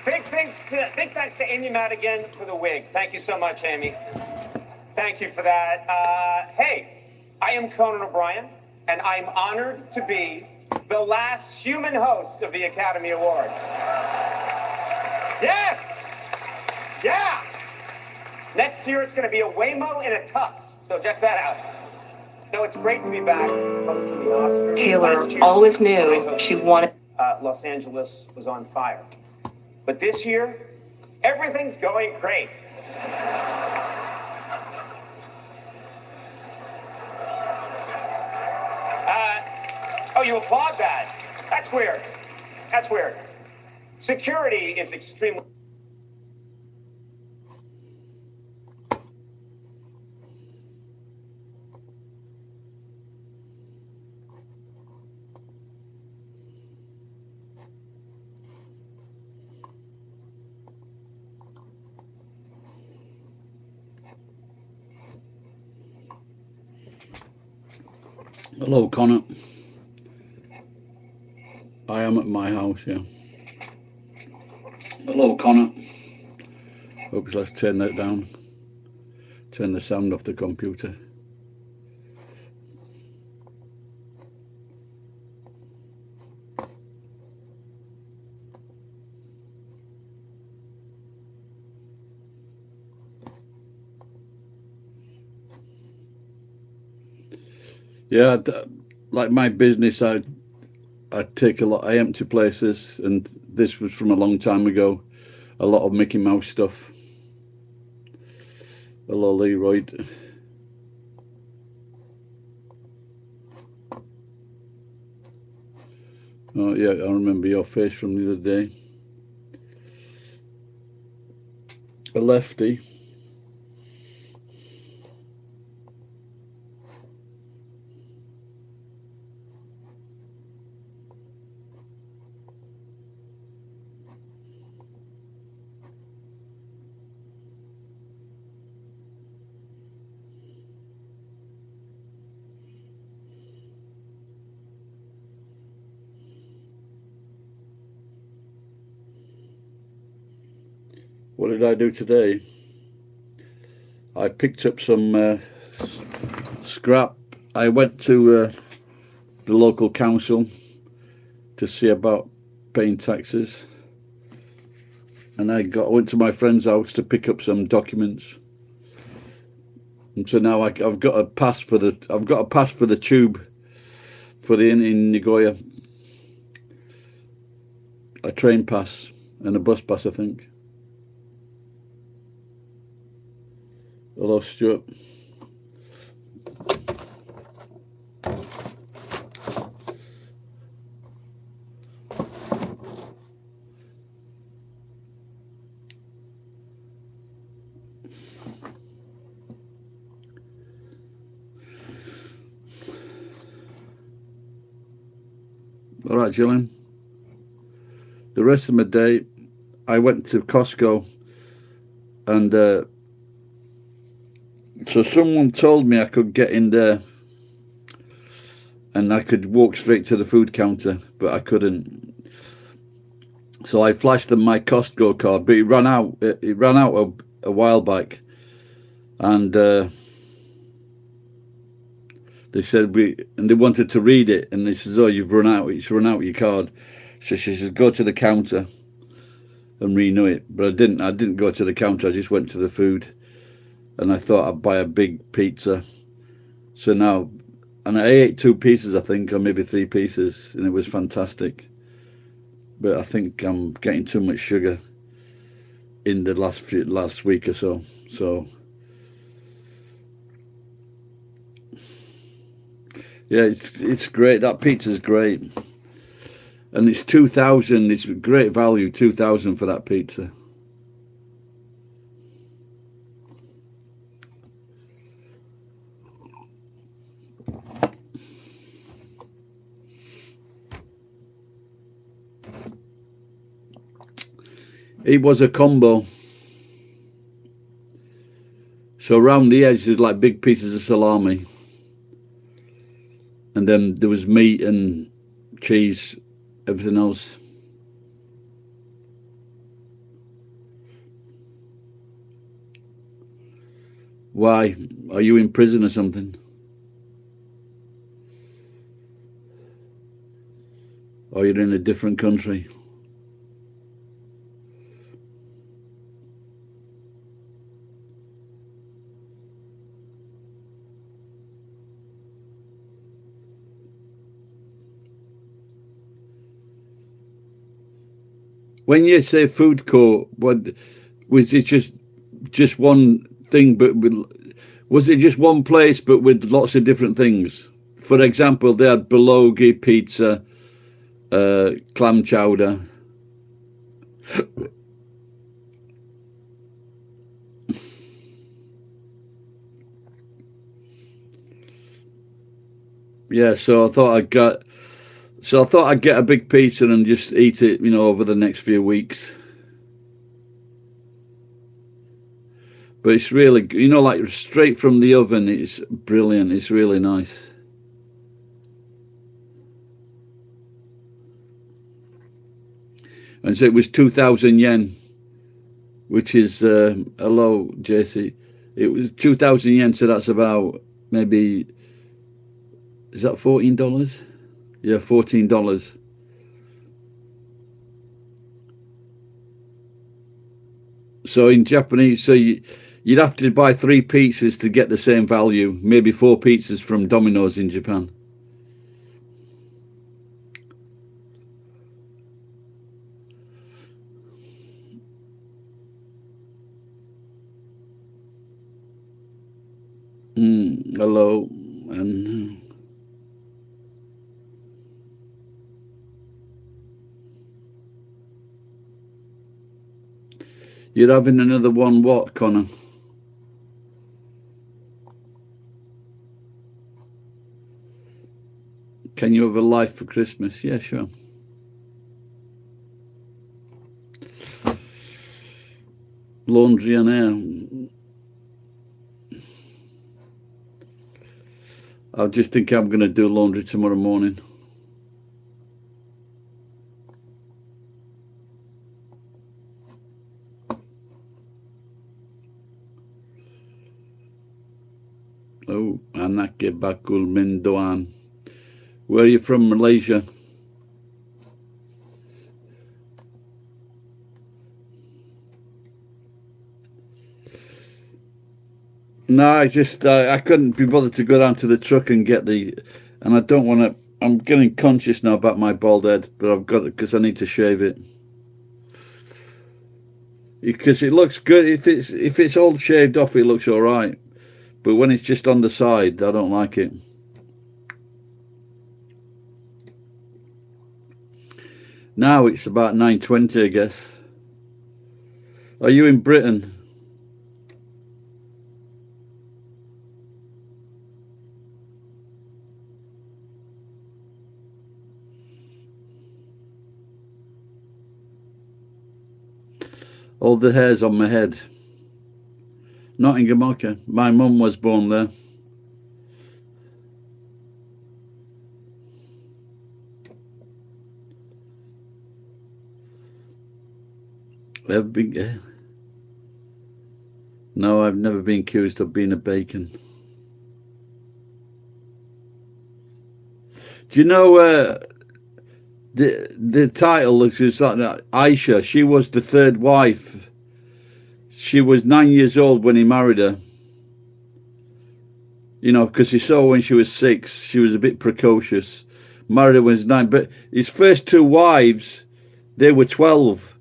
Big thanks to Amy Madigan for the wig. Thank you so much, Amy. Thank you for that. Hey, I am Conan O'Brien, and I'm honored to be the last human host of the Academy Award. Yes! Yeah! Next year, it's going to be a Waymo in a tux, so check that out. No, it's great to be back hosting the Oscars. Taylor always knew she wanted... Los Angeles was on fire. But this year, everything's going great. Oh, you applaud that? That's weird. That's weird. Security is extremely... Hello, Connor. I am at my house, yeah. Hello, Connor. Oops, let's turn that down. Turn the sound off the computer. Yeah, like my business, I take a lot. I empty places, and this was from a long time ago. A lot of Mickey Mouse stuff. Hello, Leroy. Oh yeah, I remember your face from the other day. A lefty. What did I do today? I picked up some scrap. I went to the local council to see about paying taxes, and I went to my friend's house to pick up some documents. And so now I've got a pass for the tube for the in Nagoya. A train pass and a bus pass, I think. Hello, Stuart. All right, Gillian. The rest of my day, I went to Costco, and so someone told me I could get in there and I could walk straight to the food counter, but I couldn't. So I flashed them my Costco card, but it ran out. It ran out a while back, and they said they wanted to read it, and they says, "Oh, you've run out. It's run out your card." So she says, "Go to the counter and renew it." But I didn't. I didn't go to the counter. I just went to the food. And I thought I'd buy a big pizza. So now, and I ate 2 pieces, I think, or maybe 3 pieces, and it was fantastic. But I think I'm getting too much sugar in the last week or so. So yeah, it's great. That pizza's great, and it's 2,000. It's great value, 2,000 for that pizza. It was a combo. So around the edge there's like big pieces of salami, and then there was meat and cheese, everything else. Why? Are you in prison or something? Or you're in a different country? When you say food court, what was it? Just one thing, but was it just one place, but with lots of different things? For example, they had bulgogi pizza, clam chowder. Yeah, so I thought I'd get a big pizza and just eat it, over the next few weeks. But it's really, like straight from the oven. It's brilliant. It's really nice. And so it was 2,000 yen, which is, hello, JC. It was 2,000 yen, so that's about maybe, is that $14? Yeah, $14. So in Japanese, so you'd have to buy 3 pizzas to get the same value. Maybe 4 pizzas from Domino's in Japan. Hello, and you're having another one, what, Connor? Can you have a life for Christmas? Yeah, sure. Laundry and air. I just think I'm going to do laundry tomorrow morning. Oh, Anake Bakul Mendoan. Where are you from, Malaysia? No, I couldn't be bothered to go down to the truck and get and I don't want to. I'm getting conscious now about my bald head, but I've got it because I need to shave it. Because it looks good. If it's all shaved off, it looks all right. But when it's just on the side, I don't like it. Now it's about 9:20, I guess. Are you in Britain? All the hairs on my head. Not in Gamorca. My mum was born there. No, I've never been accused of being a bacon. Do you know the title is like that? Aisha, she was the 3rd wife. She was 9 years old when he married her. Because he saw when she was 6, she was a bit precocious. Married her when he was 9. But his first 2 wives, they were 12.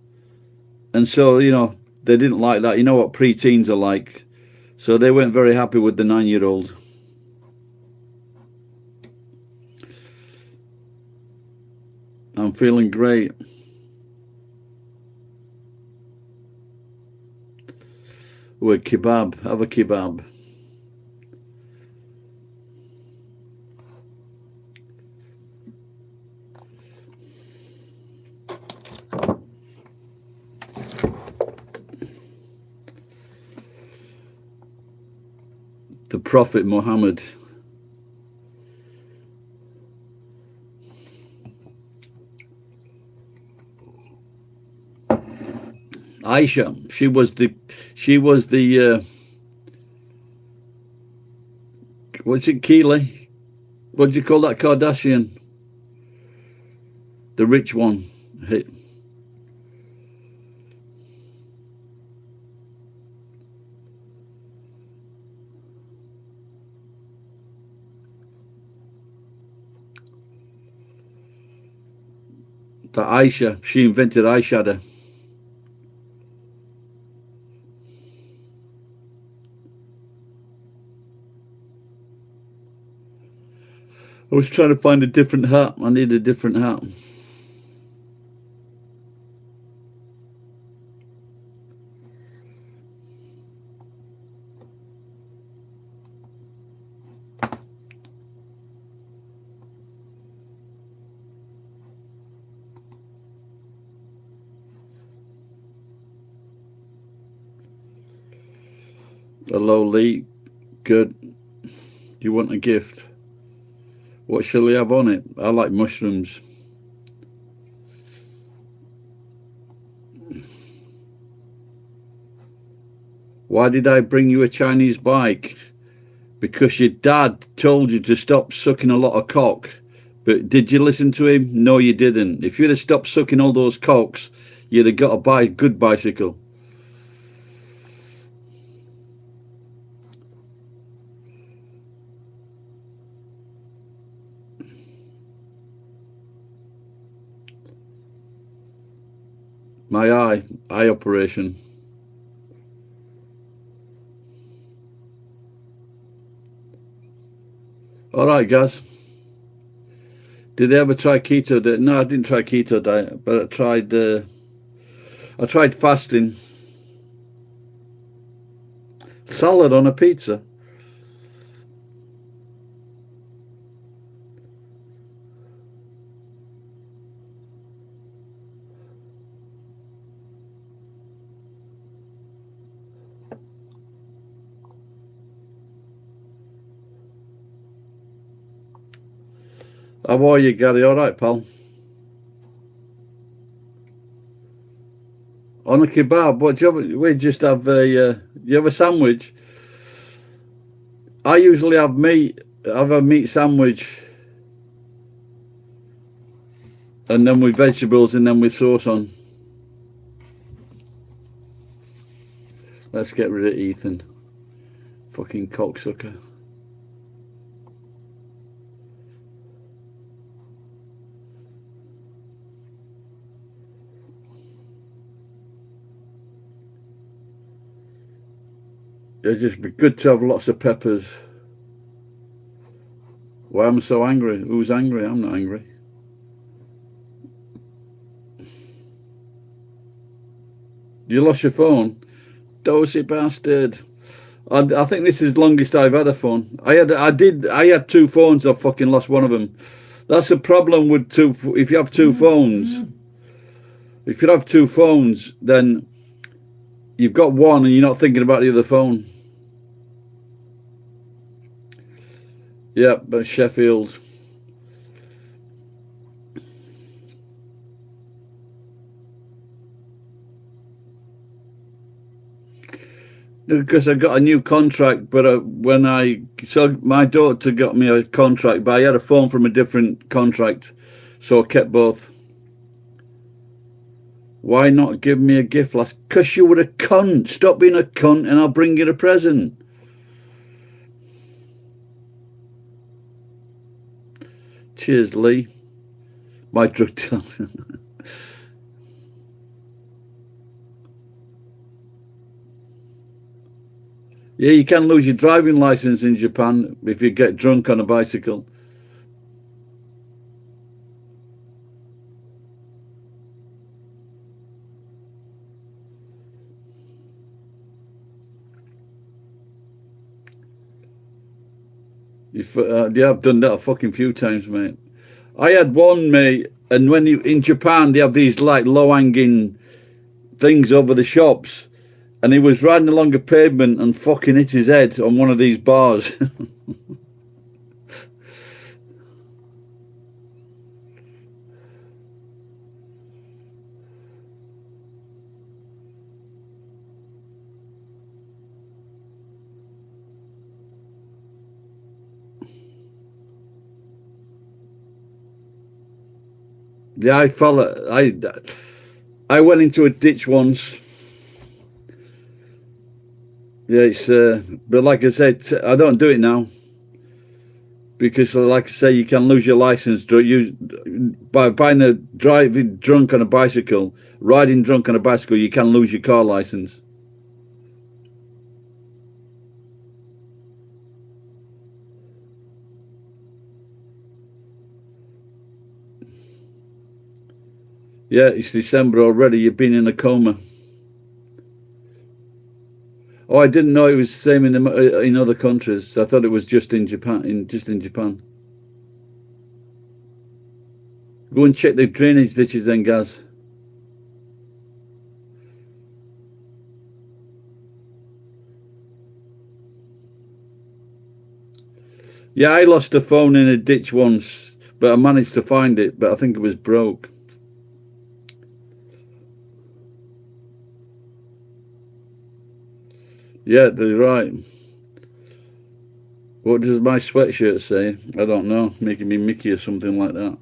And so, they didn't like that. You know what preteens are like. So they weren't very happy with the 9-year-old. I'm feeling great. Oh, a kebab. Have a kebab. The Prophet Muhammad. Aisha, she was the What's it, Keely? What do you call that Kardashian? The rich one. Hey. That Aisha, she invented eyeshadow. I was trying to find a different hat. I need a different hat. Hello, Lee. Good. You want a gift? What shall we have on it? I like mushrooms. Why did I bring you a Chinese bike? Because your dad told you to stop sucking a lot of cock. But did you listen to him? No, you didn't. If you'd have stopped sucking all those cocks, you'd have got a good bicycle. My eye operation. All right, guys. Did I ever try keto diet? No, I didn't try keto diet, but I tried fasting. Salad on a pizza. How are you, Gary? All right, pal? On a kebab? What do you have? We just have a. You have a sandwich. I usually have meat. I have a meat sandwich, and then with vegetables, and then with sauce on. Let's get rid of Ethan. Fucking cocksucker. It'd just be good to have lots of peppers. Why am I so angry? Who's angry? I'm not angry. You lost your phone? Dosey bastard. I think this is the longest I've had a phone. I had two phones. I fucking lost one of them. That's the problem with if you have two phones. If you have two phones, then you've got one and you're not thinking about the other phone. Yeah, but Sheffield. Because I got a new contract, but so my daughter got me a contract, but I had a phone from a different contract, so I kept both. Why not give me a gift last? Because you were a cunt. Stop being a cunt and I'll bring you a present. Cheers, Lee. My drug dealer. Yeah, you can lose your driving license in Japan if you get drunk on a bicycle. Yeah, I've done that a fucking few times, mate. I had one, mate, and when in Japan they have these like low-hanging things over the shops, and he was riding along a pavement and fucking hit his head on one of these bars. Yeah, I went into a ditch once. Yeah, it's but like I said, I don't do it now because, like I say, you can lose your license by driving drunk on a bicycle, riding drunk on a bicycle. You can lose your car license. Yeah, it's December already. You've been in a coma. Oh, I didn't know it was the same in other countries. I thought it was just in Japan. Just in Japan. Go and check the drainage ditches then, Gaz. Yeah, I lost a phone in a ditch once, but I managed to find it, but I think it was broke. Yeah, they're right. What does my sweatshirt say? I don't know. Making me Mickey or something like that.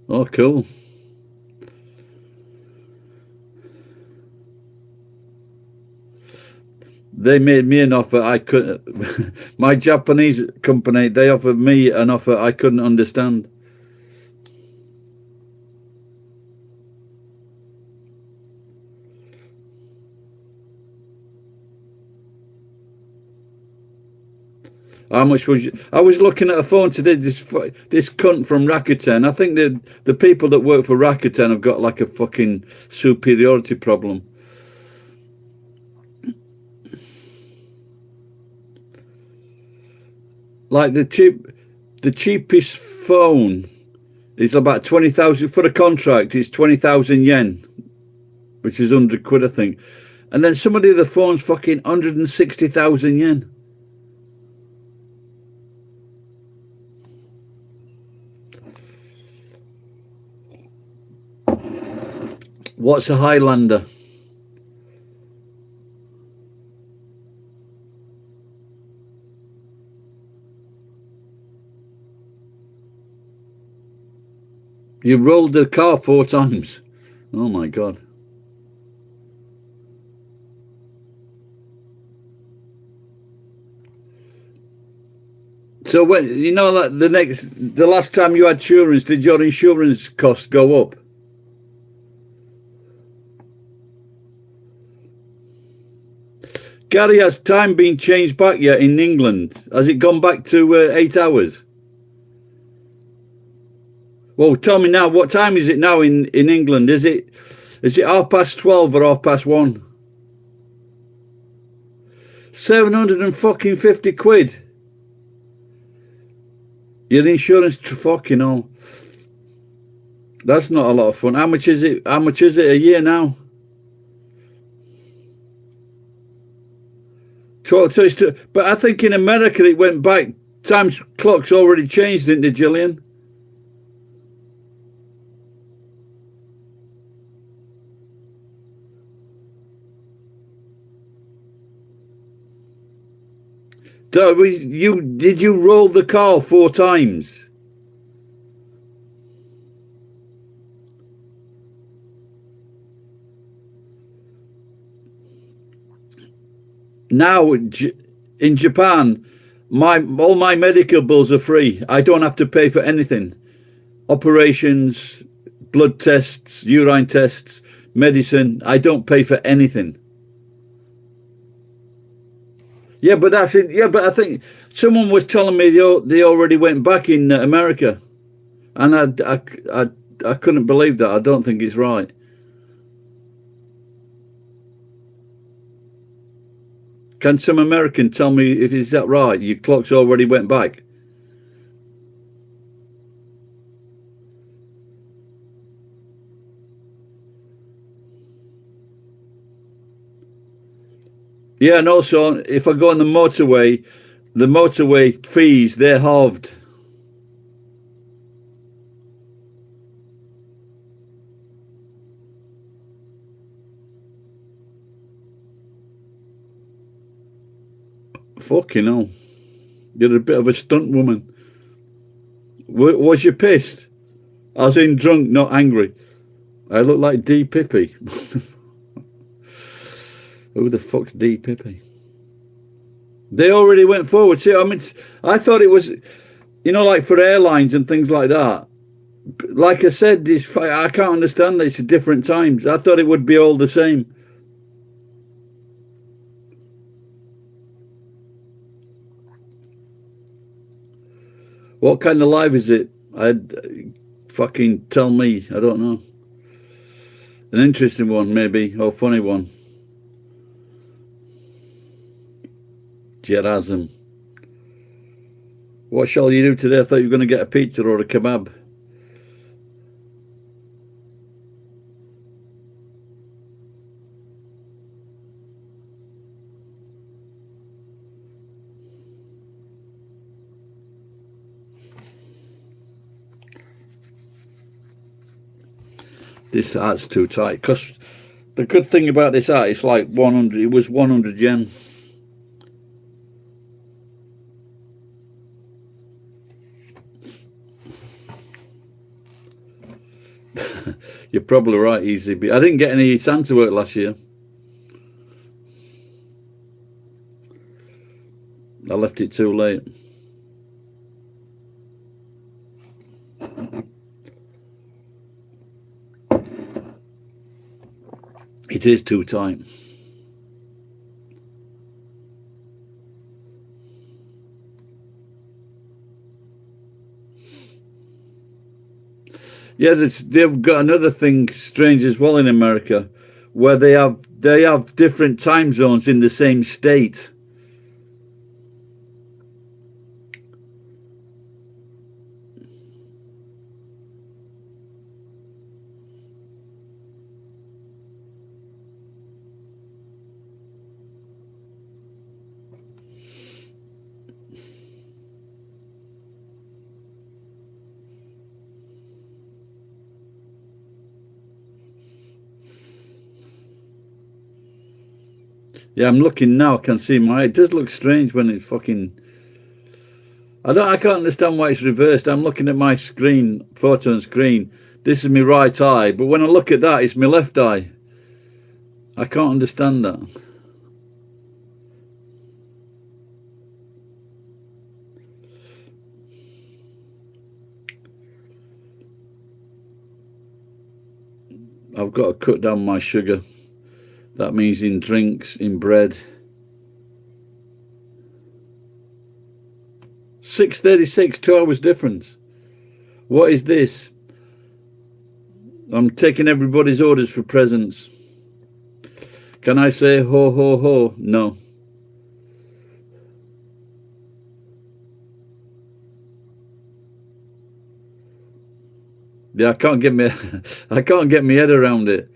Oh, cool. They made me an offer I couldn't. My Japanese company, they offered me an offer I couldn't understand. How much was you? I was looking at a phone today. This cunt from Rakuten. I think the people that work for Rakuten have got like a fucking superiority problem. Like the cheapest phone is about 20,000 for a contract. It's 20,000 yen, which is 100 quid, I think. And then some of the other phones fucking 160,000 yen. What's a Highlander? You rolled the car 4 times. Oh my God. So when you know that the last time you had insurance, did your insurance cost go up? Gary, has time been changed back yet in England? Has it gone back to 8 hours? Well, tell me now, what time is it now in England? Is it 12:30 or 1:30? 750 quid. Your insurance, fucking hell. That's not a lot of fun. How much is it? How much is it a year now? 12. But I think in America it went back. Time's clock's already changed, didn't it, Gillian? Did you roll the car 4 times? Now in Japan, all my medical bills are free. I don't have to pay for anything. Operations, blood tests, urine tests, medicine. I don't pay for anything. Yeah, but that's it. Yeah, but I think someone was telling me they already went back in America, and I couldn't believe that. I don't think it's right. Can some American tell me if is that right? Your clock's already went back. Yeah, and also if I go on the motorway fees, they're halved. Fucking hell. You're a bit of a stunt woman. Was you pissed? As in drunk, not angry. I look like D. Pippi. Who the fuck's D. Pippi? They already went forward. See, I mean, I thought it was, you know, like for airlines and things like that. Like I said, I can't understand that it's different times. I thought it would be all the same. What kind of live is it? Fucking tell me. I don't know. An interesting one, maybe, or funny one. Gerazim. What shall you do today? I thought you were going to get a pizza or a kebab. This art's too tight. Because the good thing about this art, it's like 100. It was 100 yen. You're probably right, Easy. But I didn't get any Santa work last year. I left it too late. It is too tight. Yeah, they've got another thing strange as well in America, where they have different time zones in the same state. Yeah, I'm looking now. I can see it does look strange when it fucking. I can't understand why it's reversed. I'm looking at my screen, photo and screen. This is my right eye, but when I look at that, it's my left eye. I can't understand that. I've got to cut down my sugar. That means in drinks, in bread. 6:36, 2 hours difference. What is this? I'm taking everybody's orders for presents. Can I say ho ho ho? No. Yeah, I can't get my head around it.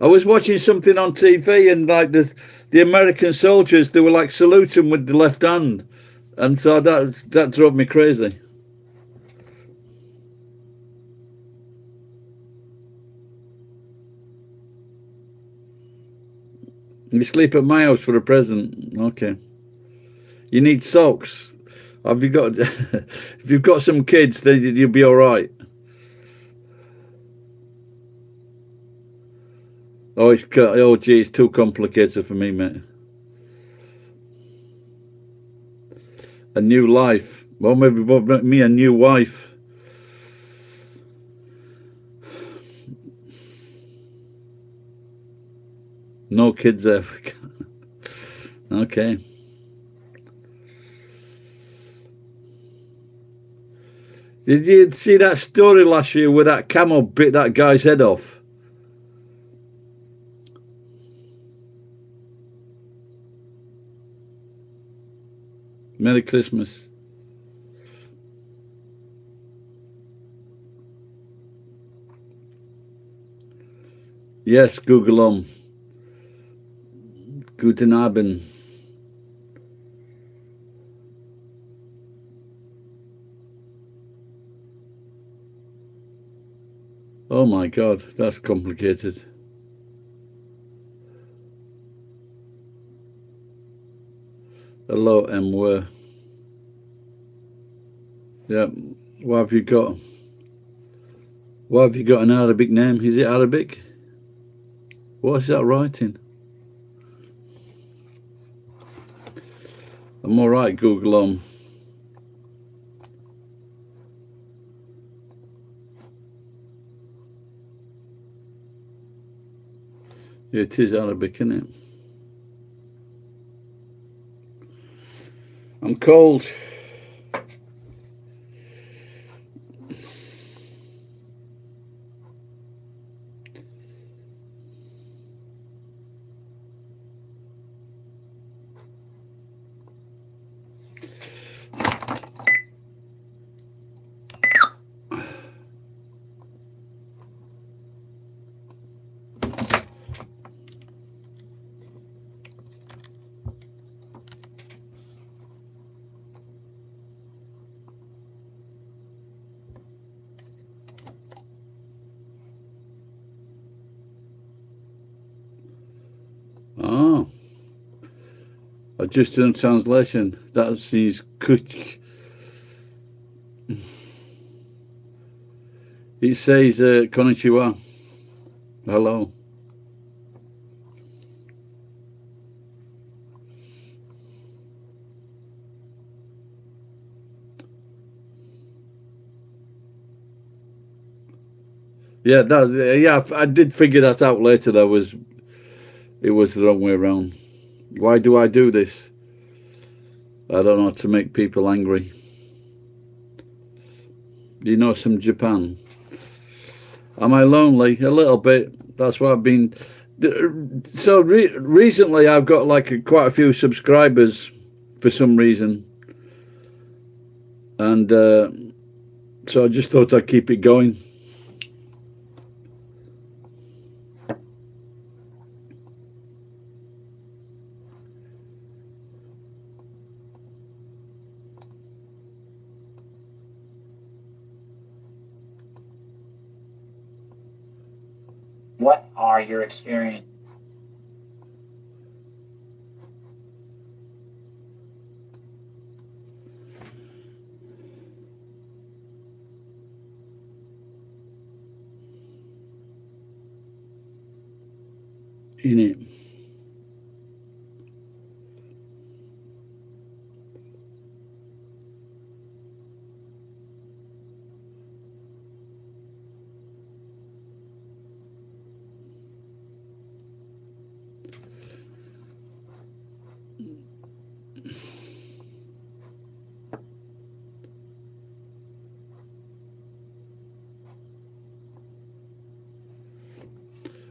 I was watching something on TV and like the American soldiers, they were like saluting with the left hand, and so that drove me crazy. You sleep at my house for a present, okay? You need socks. Have you got? If you've got some kids, then you'll be all right. Oh gee, it's too complicated for me, mate. A new life. Well, maybe me a new wife. No kids ever. Okay. Did you see that story last year where that camel bit that guy's head off? Merry Christmas. Yes, Google Guten Abend. Oh my God, that's complicated. Hello, M. Where? Yeah. What have you got? What have you got an Arabic name? Is it Arabic? What is that writing? I'm alright, Google Home. Yeah, it is Arabic, isn't it? I'm cold. Oh, I just done a translation. That's his kuch. It says konnichiwa. Hello. Yeah, I did figure that out later. It was the wrong way around. Why do I do this? I don't know, to make people angry. You know, some Japan. Am I lonely? A little bit. That's why I've been. So recently, I've got like quite a few subscribers for some reason, and so I just thought I'd keep it going. What are your experiences? In it.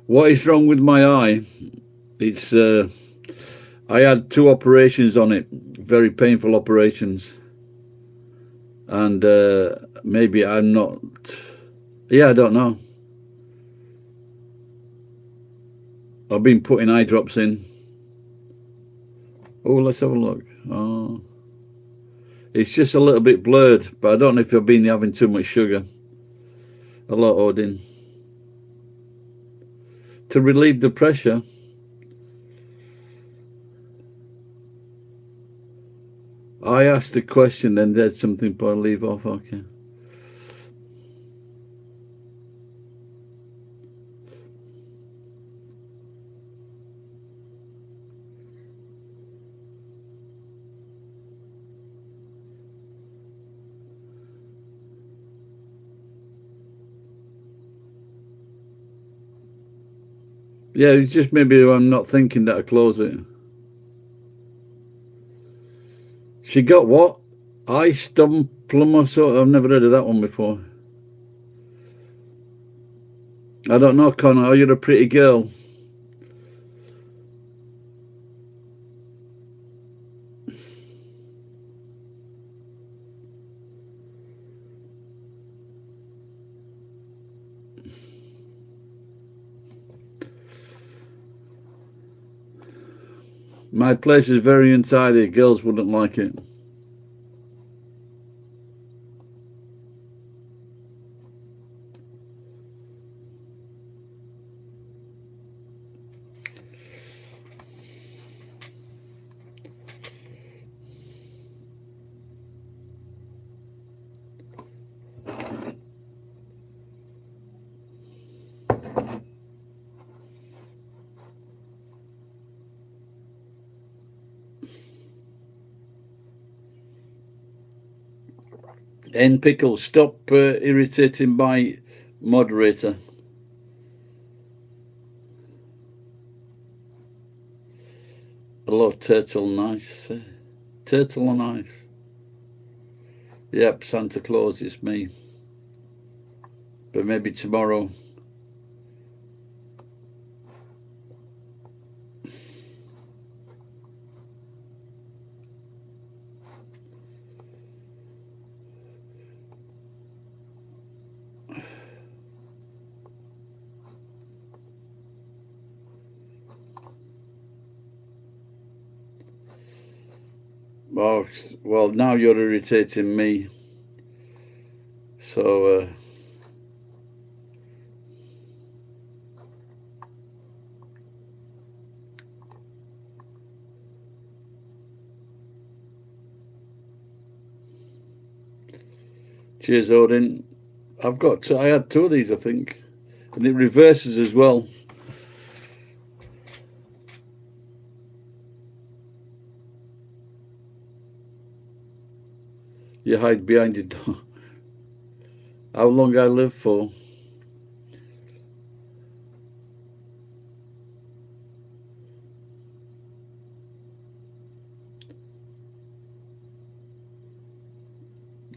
What is wrong with my eye? It's I had 2 operations on it, very painful operations, and maybe I'm not. Yeah, I don't know. I've been putting eye drops in. Oh, let's have a look. Oh, it's just a little bit blurred, but I don't know if I've been having too much sugar. A lot of Odin. To relieve the pressure. I asked a question, then there's something, but I'll leave off. Okay. Yeah, it's just maybe I'm not thinking that I close it. She got what? Eye plum or so? I've never heard of that one before. I don't know, Connor. Oh, you're a pretty girl. My place is very untidy. Girls wouldn't like it. N Pickle, stop irritating my moderator. Hello, Turtle, nice. Turtle nice. Yep, Santa Claus, it's me. But maybe tomorrow. Oh, well, now you're irritating me. So, cheers, Odin. I had two of these, I think. And it reverses as well. You hide behind your door. How long I live for?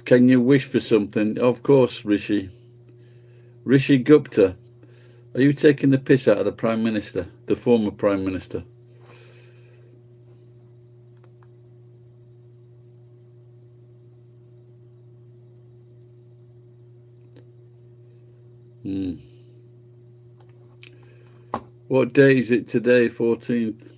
Can you wish for something? Of course, Rishi. Rishi Gupta. Are you taking the piss out of the Prime Minister? The former Prime Minister? What day is it today? 14th.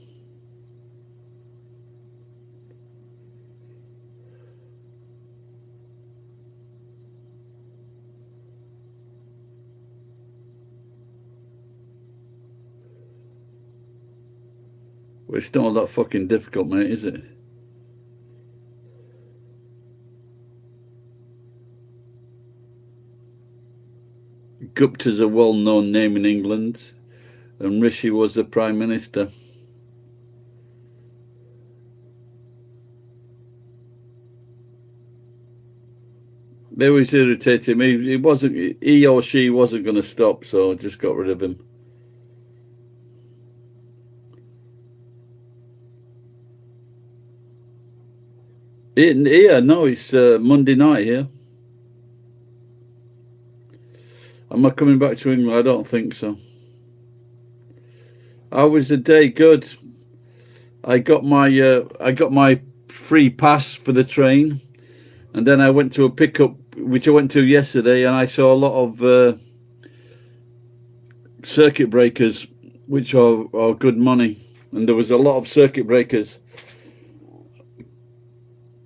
Well, it's not all that fucking difficult, mate, is it? Gupta's a well-known name in England, and Rishi was the Prime Minister. They was irritating me. He or she wasn't going to stop, so I just got rid of him. Here, no, it's Monday night here. Am I coming back to England? I don't think so. How was the day? Good. I got my free pass for the train, and then I went to a pickup, which I went to yesterday, and I saw a lot of circuit breakers, which are good money, and there was a lot of circuit breakers.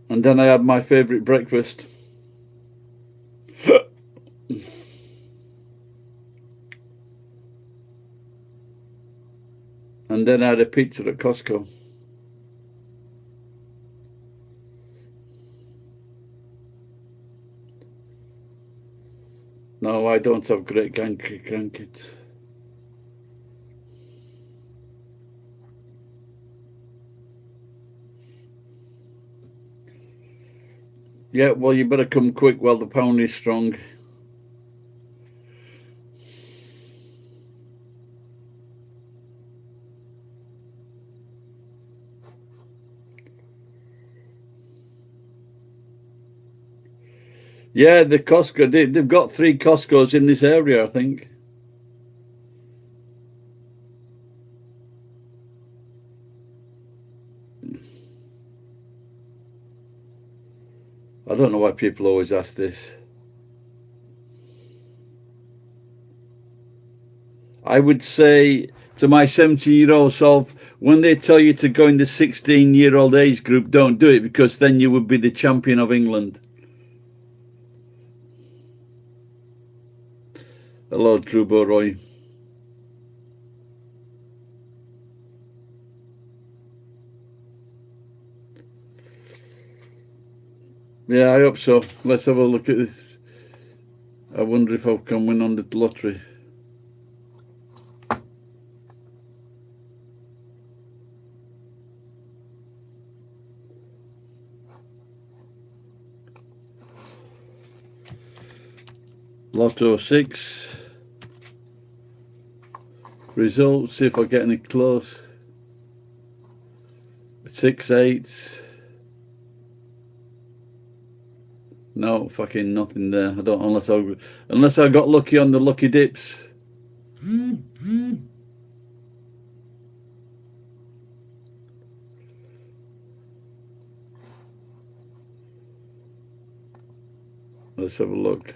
And then I had my favourite breakfast. And then I had a pizza at Costco. No, I don't have great grandkids. Yeah, well, you better come quick while the pound is strong. Yeah, the Costco, they've got 3 Costcos in this area, I think. I don't know why people always ask this. I would say to my 70-year-old self, when they tell you to go in the 16-year-old age group, don't do it, because then you would be the champion of England. Hello, Trubo Roy. Yeah, I hope so. Let's have a look at this. I wonder if I can win on the lottery. Lotto 6. Results, see if I get any close. 6 8. No, fucking nothing there. I don't, unless I got lucky on the lucky dips. Let's have a look.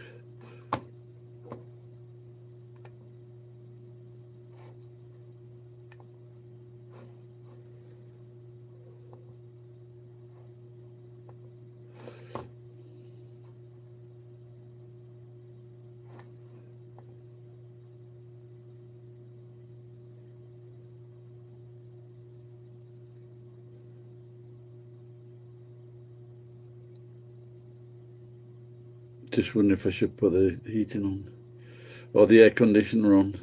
Just wondering if I should put the heating on or the air conditioner on.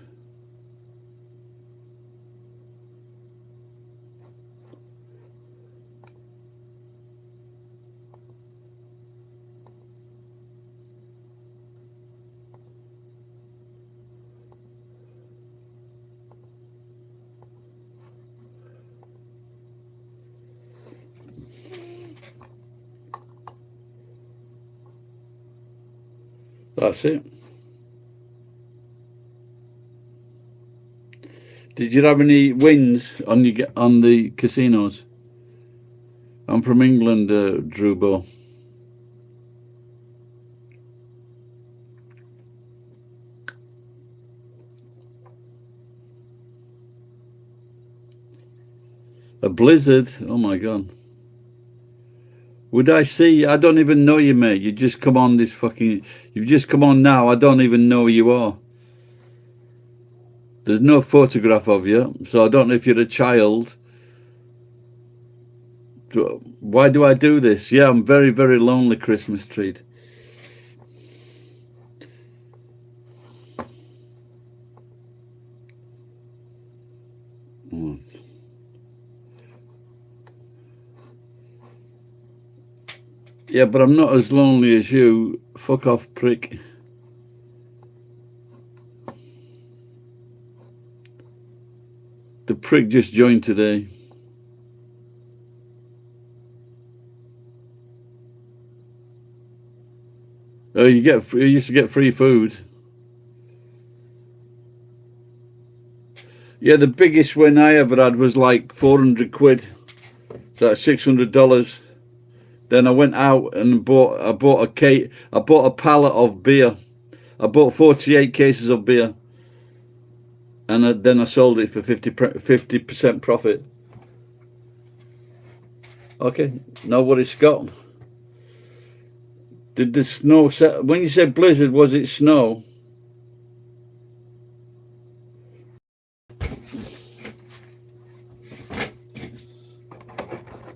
That's it. Did you have any wins on the casinos? I'm from England, Drewbo. A blizzard? Oh my God. Would I see? I don't even know you, mate. You just come on this fucking... You've just come on now. I don't even know who you are. There's no photograph of you, so I don't know if you're a child. Why do I do this? Yeah, I'm very, very lonely, Christmas treat. Oh. Yeah, but I'm not as lonely as you. Fuck off, prick. The prick just joined today. Oh, you used to get free food. Yeah, the biggest win I ever had was like 400 quid. So that's $600. Then I went out and I bought a pallet of beer. I bought 48 cases of beer. And then I sold it for 50% profit. Okay, now what it's got. Did the snow set? When you said blizzard, was it snow?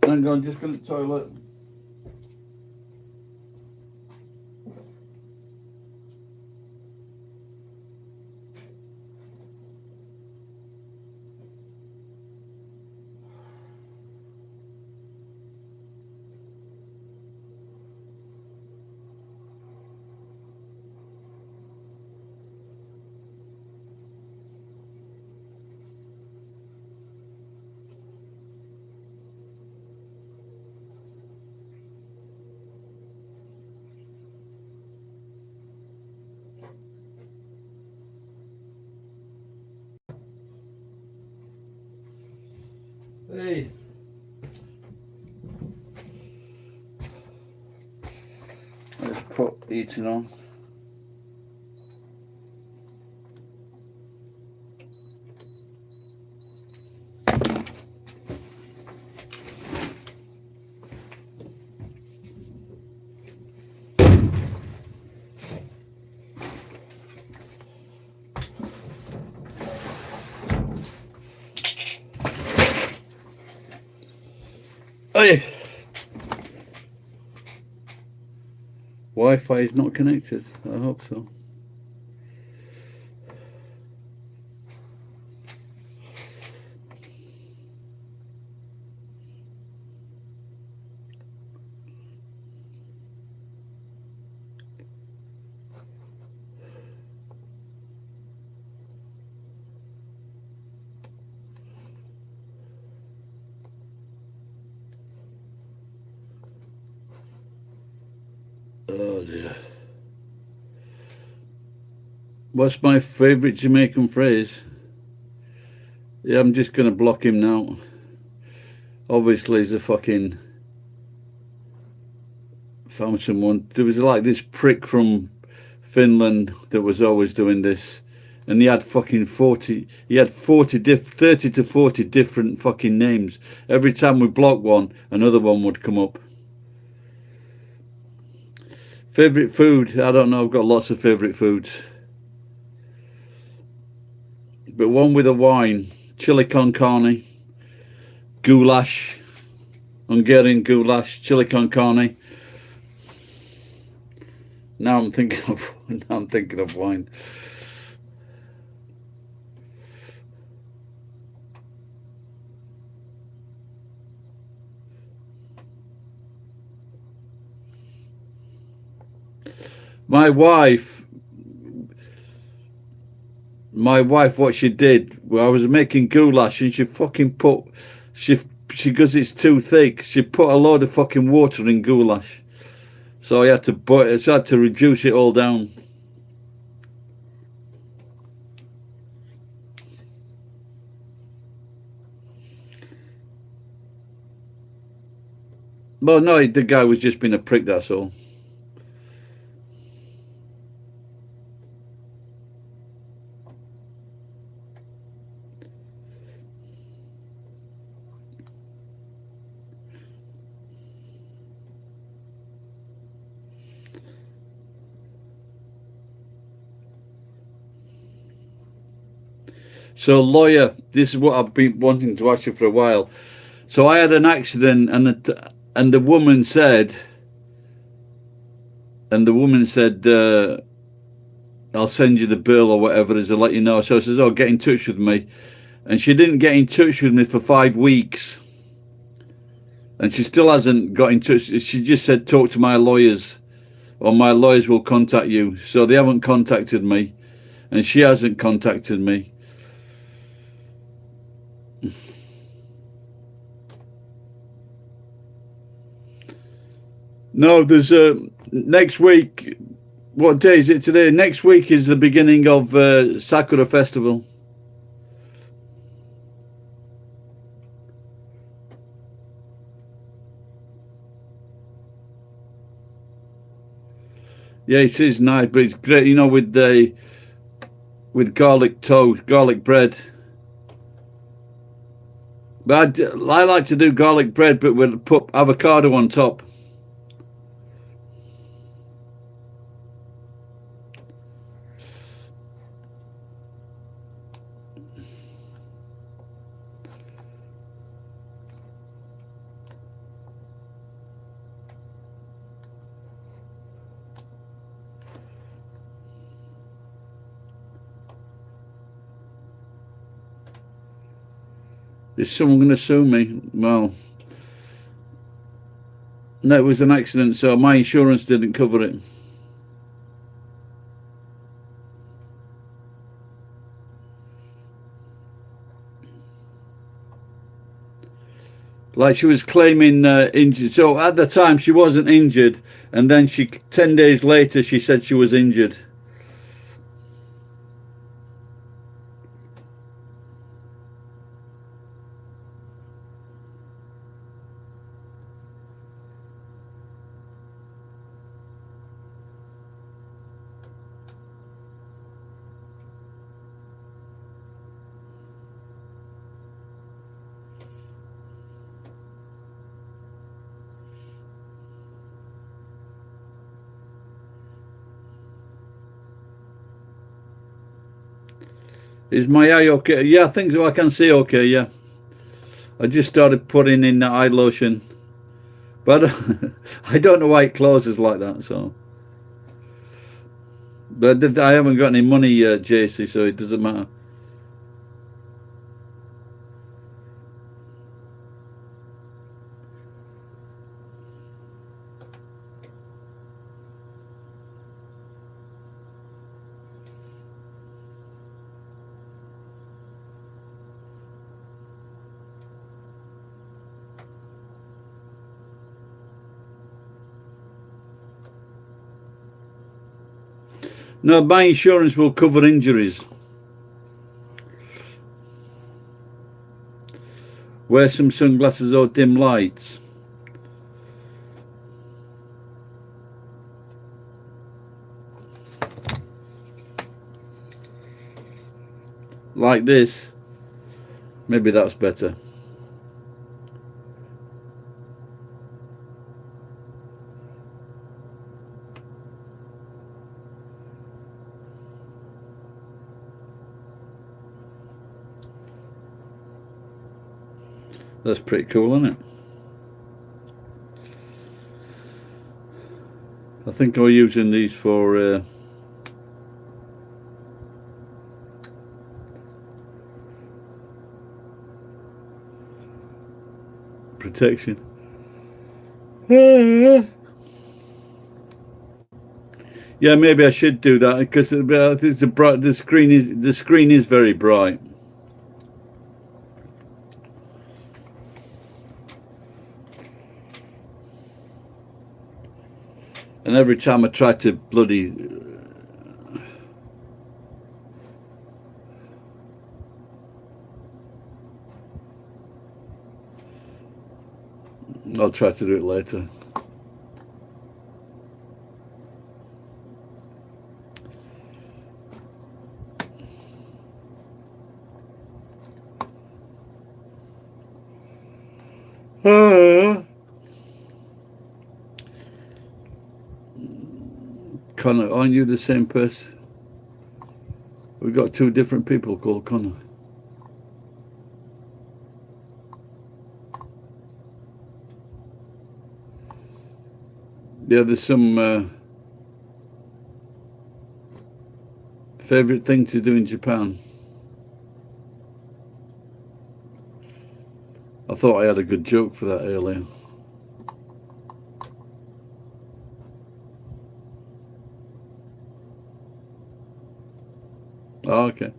Hang on, just go to the toilet. Hey. Let's put eating on. Hey. Wi-Fi is not connected. I hope so. Oh dear. What's my favourite Jamaican phrase? Yeah, I'm just going to block him now. Obviously, he's a fucking... Found someone. There was like this prick from Finland that was always doing this. And he had fucking 40... He had 30 to 40 different fucking names. Every time we blocked one, another one would come up. Favourite food? I don't know. I've got lots of favourite foods. But one with a wine. Chili con carne. Goulash. Hungarian goulash. Chili con carne. Now I'm thinking of wine. My wife, what she did, well, I was making goulash and she fucking put, she goes, it's too thick. She put a load of fucking water in goulash. So I had to reduce it all down. Well, no, the guy was just being a prick, that's all. So, lawyer, this is what I've been wanting to ask you for a while. So I had an accident, and the woman said, I'll send you the bill or whatever it is to let you know. So I says, oh, get in touch with me. And she didn't get in touch with me for 5 weeks. And she still hasn't got in touch. She just said, talk to my lawyers, or my lawyers will contact you. So they haven't contacted me, and she hasn't contacted me. No, there's next week. What day is it today? Next week is the beginning of Sakura Festival. Yeah, it is nice, but it's great, you know, with garlic toast, garlic bread. But I like to do garlic bread, but with put avocado on top. Is someone going to sue me? Well, no, it was an accident, so my insurance didn't cover it. Like she was claiming injured. So at the time she wasn't injured, and then 10 days later she said she was injured. Is my eye okay? Yeah, I think so. I can see okay, yeah. I just started putting in the eye lotion. But I don't know why it closes like that, so. But I haven't got any money yet, JC, so it doesn't matter. No, my insurance will cover injuries. Wear some sunglasses or dim lights. Like this. Maybe that's better. That's pretty cool, isn't it? I think I'm using these for protection. Yeah, maybe I should do that because the screen is very bright. And every time I try to bloody I'll try to do it later. Connor, aren't you the same person? We've got two different people called Connor. Yeah, there's some favorite thing to do in Japan. I thought I had a good joke for that earlier. Oh, okay.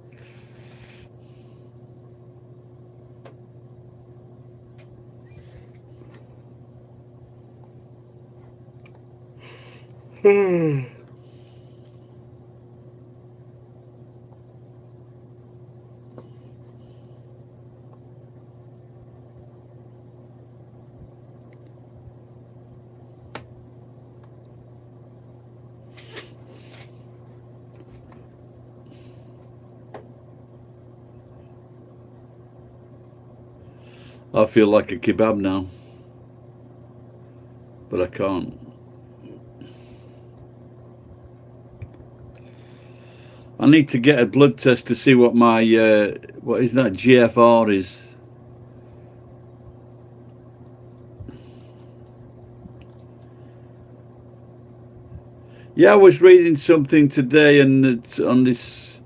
I feel like a kebab now, but I can't. I need to get a blood test to see what my what is that GFR is. Yeah, I was reading something today, and it's on this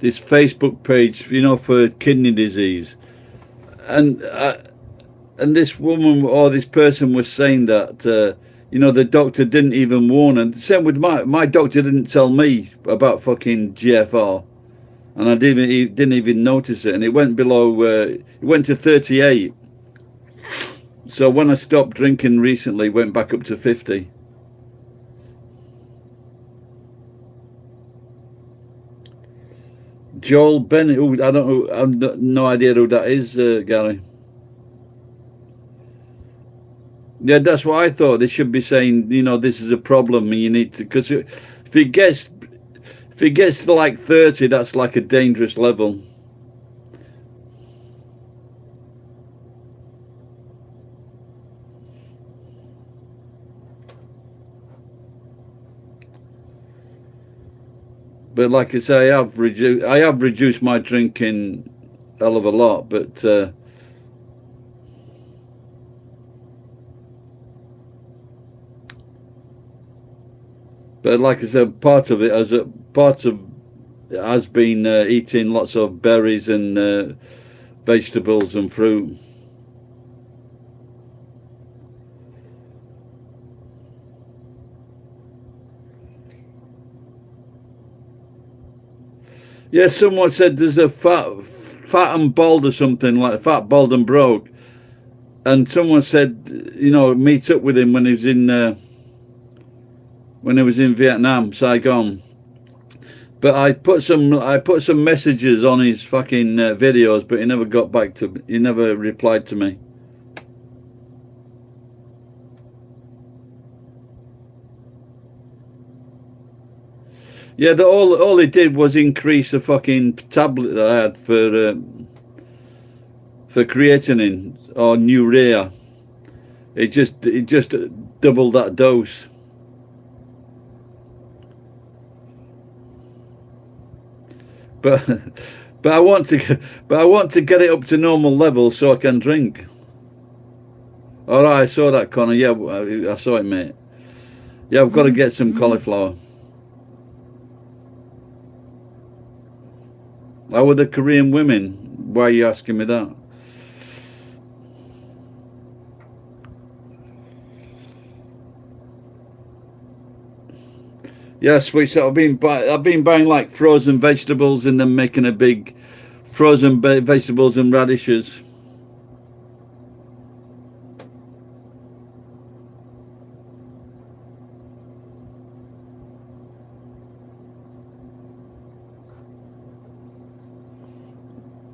Facebook page, you know, for kidney disease, and this woman or this person was saying that you know, the doctor didn't even warn, and same with my doctor didn't tell me about fucking GFR, and I didn't even notice it, and it went below it went to 38. So when I stopped drinking recently, it went back up to 50. Joel Bennett, I don't know, I've no idea who that is, Gary. Yeah, that's what I thought. They should be saying, you know, this is a problem and you need to, because if it gets to like 30, that's like a dangerous level. But like I say, I have reduced my drinking a hell of a lot, but like I said, part of it has been eating lots of berries and vegetables and fruit. Yeah, someone said there's a fat and bald or something, like fat, bald and broke. And someone said, you know, meet up with him when he's in when I was in Vietnam, Saigon. But I put some messages on his fucking videos, but he never got back to me. He never replied to me. Yeah, all he did was increase the fucking tablet that I had for creatinine or urea. It just doubled that dose. But I want to get it up to normal levels so I can drink. All right, I saw that, Connor. Yeah, I saw it, mate. Yeah, I've got to get some cauliflower. How were the Korean women? Why are you asking me that? Yeah, sweet. So I've been buying like frozen vegetables and then making a big frozen vegetables and radishes.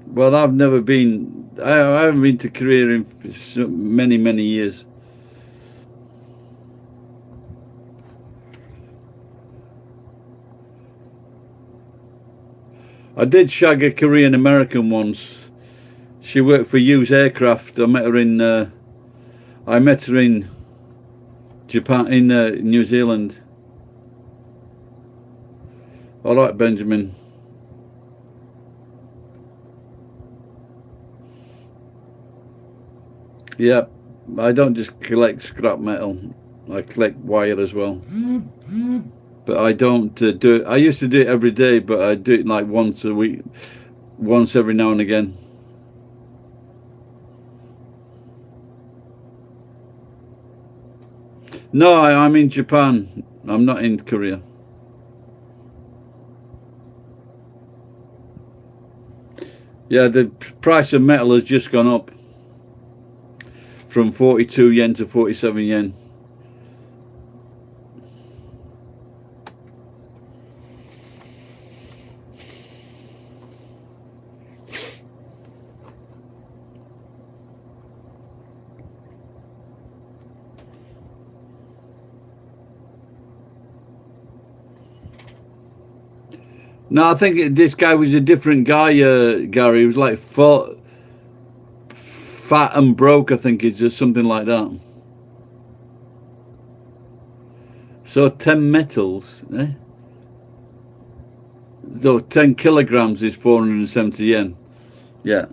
Well, I've never been. I haven't been to Korea in many years. I did shag a Korean American once. She worked for Hughes Aircraft. I met her in Japan, in New Zealand. All right, Benjamin. Yeah, I don't just collect scrap metal. I collect wire as well. But I don't do it. I used to do it every day, but I do it like once a week, once every now and again. No, I'm in Japan. I'm not in Korea. Yeah, the price of metal has just gone up from 42 yen to 47 yen. No, I think this guy was a different guy, Gary. He was like fat and broke, I think it's just something like that. So 10 metals, eh? So 10 kilograms is 470 yen. Yeah.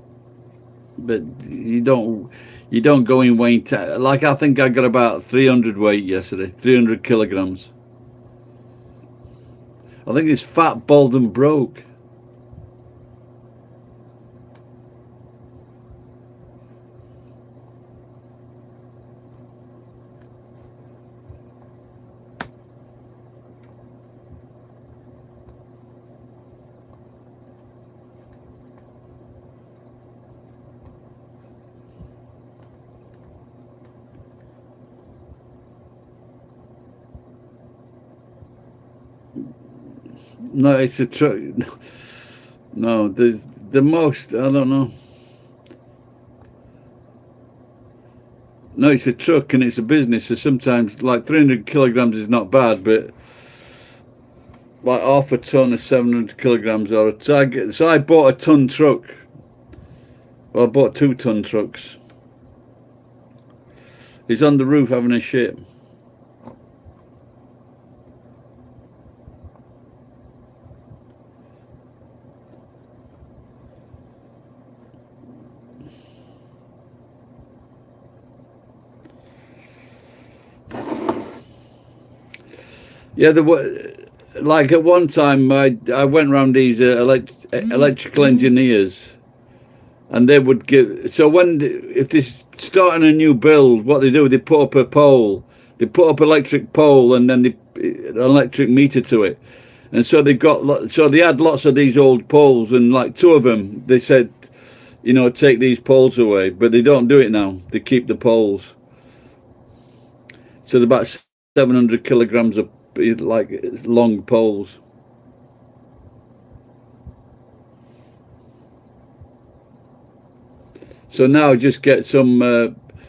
But you don't go in weight. Like I think I got about 300 weight yesterday, 300 kilograms. I think it's fat, bald and broke. No, it's a truck. No, the most, I don't know. No, it's a truck and it's a business. So sometimes like 300 kilograms is not bad, but like half a ton of 700 kilograms or a target. So I bought a ton truck. Well, I bought 2-ton trucks. He's on the roof having a shit. Yeah, like at one time I went around these electrical engineers, and they would give. So if they're starting a new build, what they do, they put up a pole, they put up electric pole, and then an electric meter to it. And so they had lots of these old poles, and like 2 of them, they said, you know, take these poles away, but they don't do it now. They keep the poles. So they're about 700 kilograms like long poles. So now I just get some.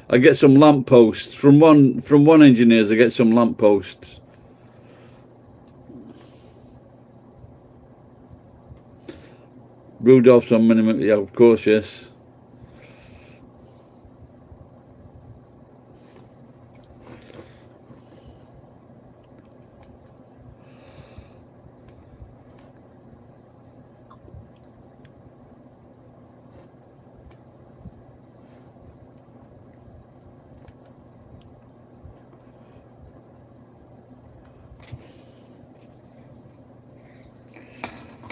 I get some lamp posts from one engineers. I get some lamp posts. Rudolph's on minimum. Yeah, of course, yes.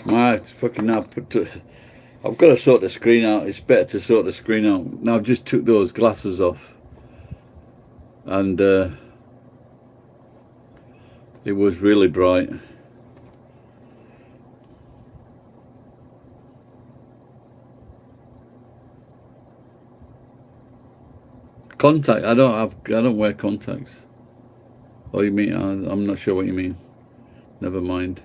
My fucking now I've got to sort the screen out. It's better to sort the screen out. Now I've just took those glasses off, and it was really bright. Contact? I don't wear contacts. Oh, you mean? I'm not sure what you mean. Never mind.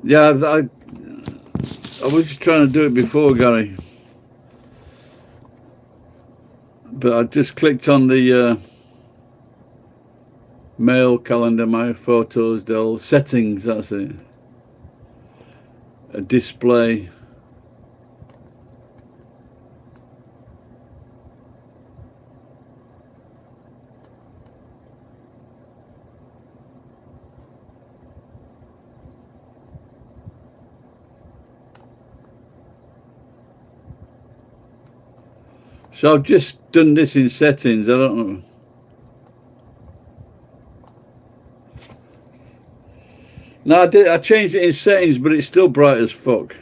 Yeah, I was just trying to do it before, Gary, but I just clicked on the mail, calendar, my photos, the settings. That's it. A display. So I've just done this in settings. I don't know. No, I changed it in settings, but it's still bright as fuck.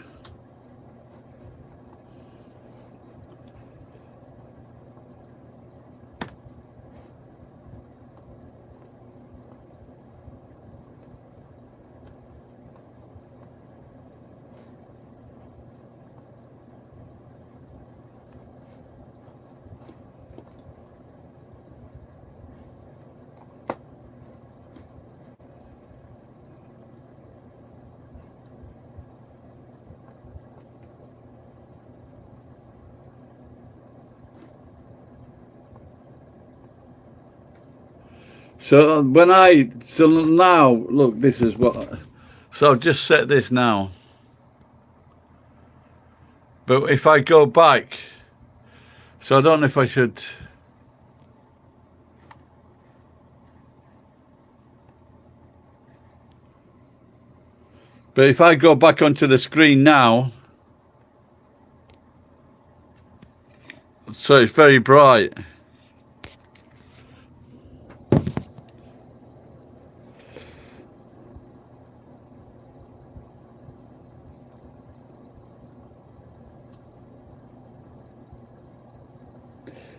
So now look, this is what. So I've just set this now. But if I go back, so I don't know if I should. But if I go back onto the screen now, so it's very bright.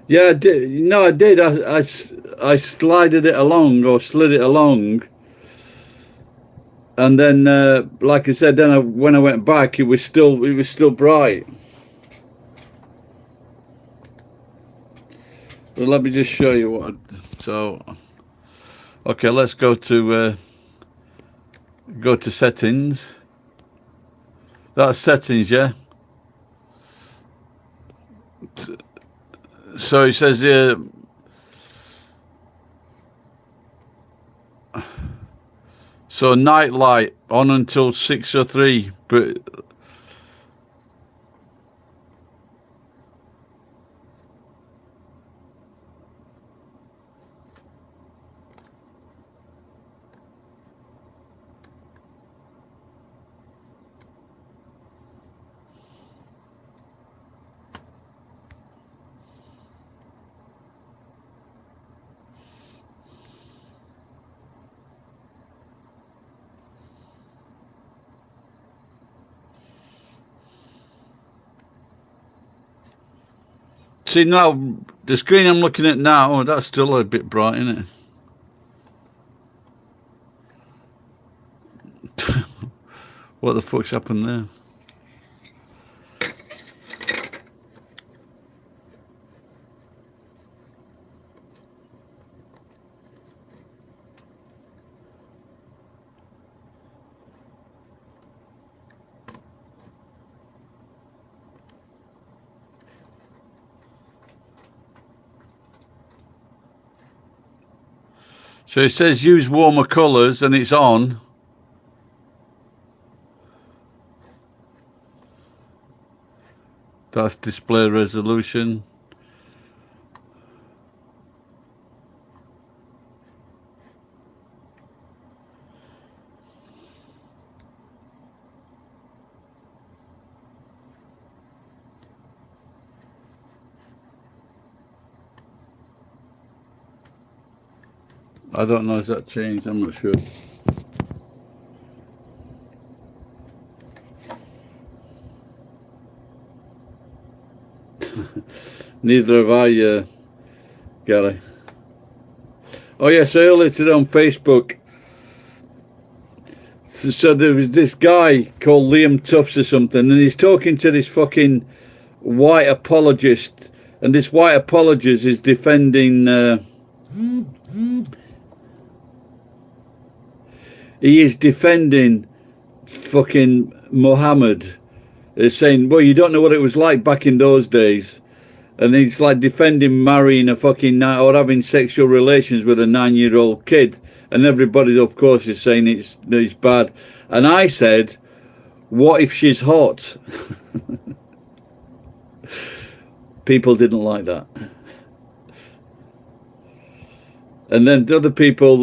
Yeah, I did. No, I did. I slided it along or slid it along, and then, like I said, then when I went back, it was still bright. But let me just show you what. So, okay, let's go to settings. That's settings, yeah. So it says here, so night light on until 6:03, but see now the screen I'm looking at now, oh, that's still a bit bright, isn't it? What the fuck's happened there? So it says use warmer colours and it's on. That's display resolution. I don't know, has that changed? I'm not sure. Neither have I, Gary. Oh yes, earlier today on Facebook. So there was this guy called Liam Tufts or something, and he's talking to this fucking white apologist, and this white apologist is defending. He is defending fucking Muhammad. Is saying, well, you don't know what it was like back in those days. And he's like defending marrying a fucking or having sexual relations with a 9-year-old kid. And everybody, of course, is saying it's bad. And I said, what if she's hot? People didn't like that. And then the other people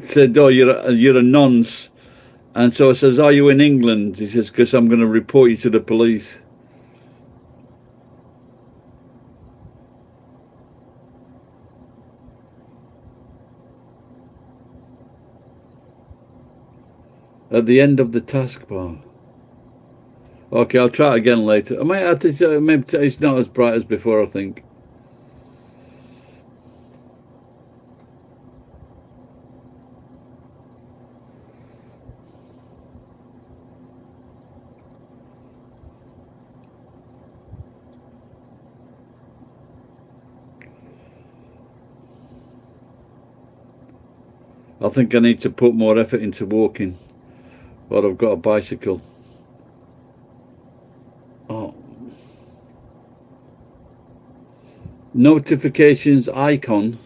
said, oh, you're a nonce. And so I says, are you in England? He says, because I'm going to report you to the police. At the end of the taskbar. Okay, I'll try it again later. Maybe it's not as bright as before, I think. I think I need to put more effort into walking. But I've got a bicycle. Oh. Notifications icon.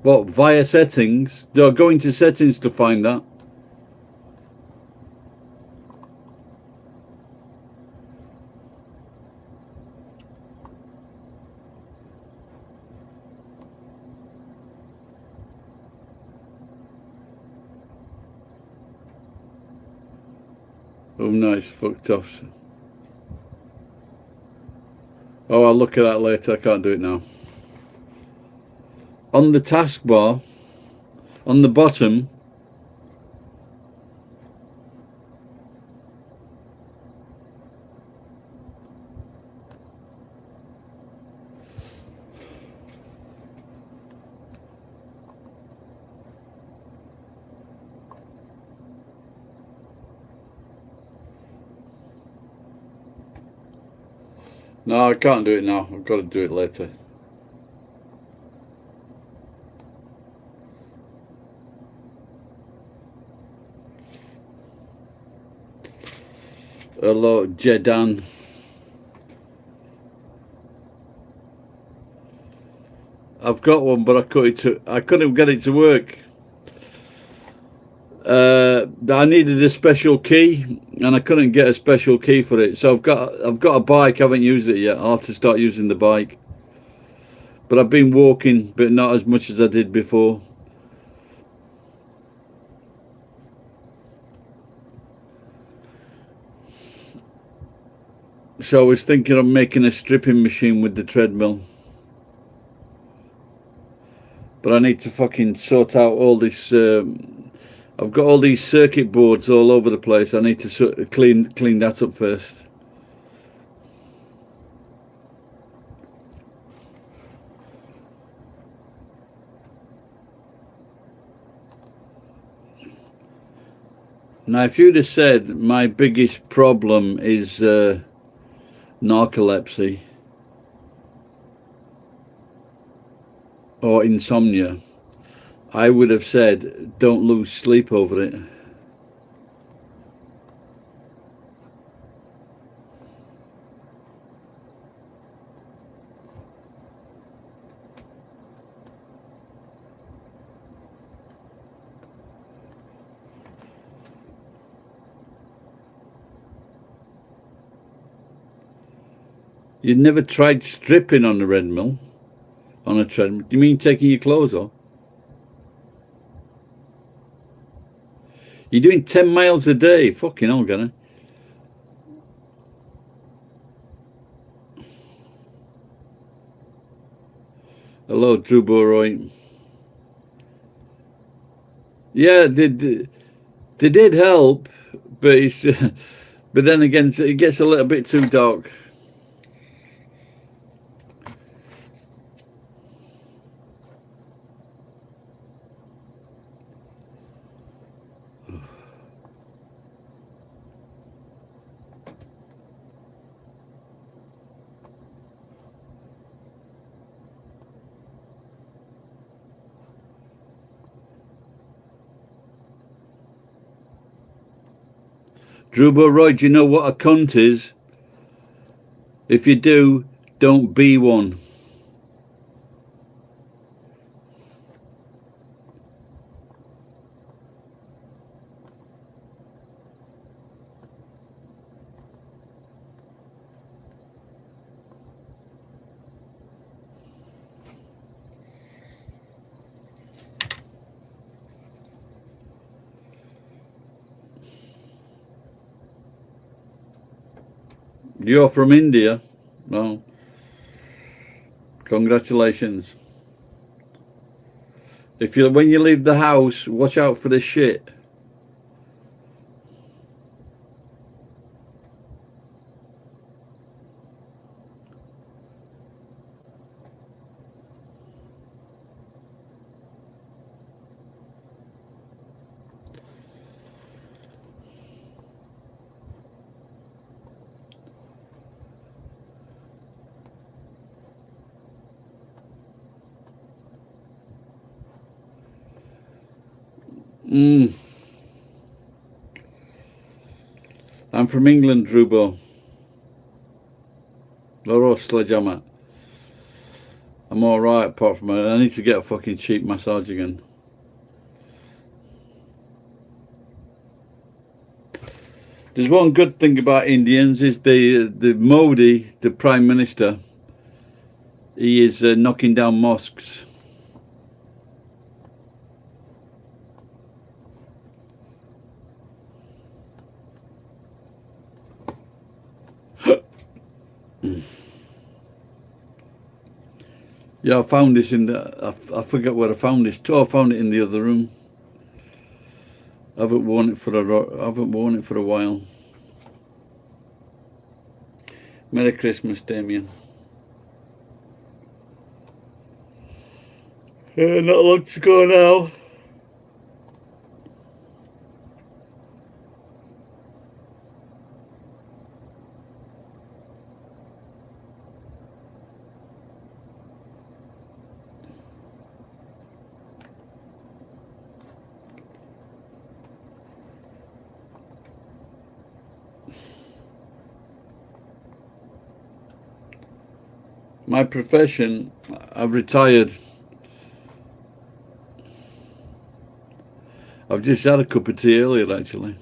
What, via settings? Do I go into settings to find that? Oh no, it's fucked off. Oh, I'll look at that later. I can't do it now. On the taskbar, on the bottom, no, I can't do it now. I've got to do it later. Hello, Jedan. I've got one, but I couldn't get it to work. I needed a special key, and I couldn't get a special key for it. So I've got a bike. I haven't used it yet. I'll have to start using the bike. But I've been walking, but not as much as I did before. So I was thinking of making a stripping machine with the treadmill. But I need to fucking sort out all this. I've got all these circuit boards all over the place. I need to clean that up first. Now, if you'd have said my biggest problem is narcolepsy or insomnia, I would have said don't lose sleep over it. You'd never tried stripping on the treadmill? On a treadmill? Do you mean taking your clothes off? You're doing 10 miles a day. Fucking hell, Gunner. Hello, Drew Boroy. Yeah, they did help, but it's, but then again, it gets a little bit too dark. Drew Boroy, do you know what a cunt is? If you do, don't be one. You're from India? Well, congratulations. When you leave the house, watch out for the shit. I'm from England, Drubo. Or Sledgehammer. I'm alright apart from I need to get a fucking cheap massage again. There's one good thing about Indians is the Modi, the Prime Minister, he is knocking down mosques. Yeah, I found this in the, I forget where I found this. I found it in the other room. I haven't worn it for a while. Merry Christmas, Damien. Not long to go now. My profession, I've retired. I've just had a cup of tea earlier, actually.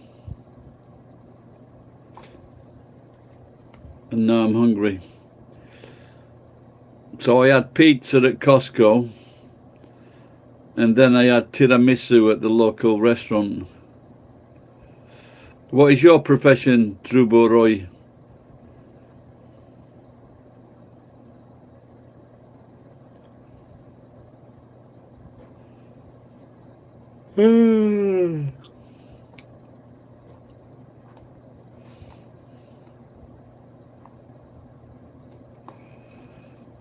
And now I'm hungry. So I had pizza at Costco. And then I had tiramisu at the local restaurant. What is your profession, Drew Boroy?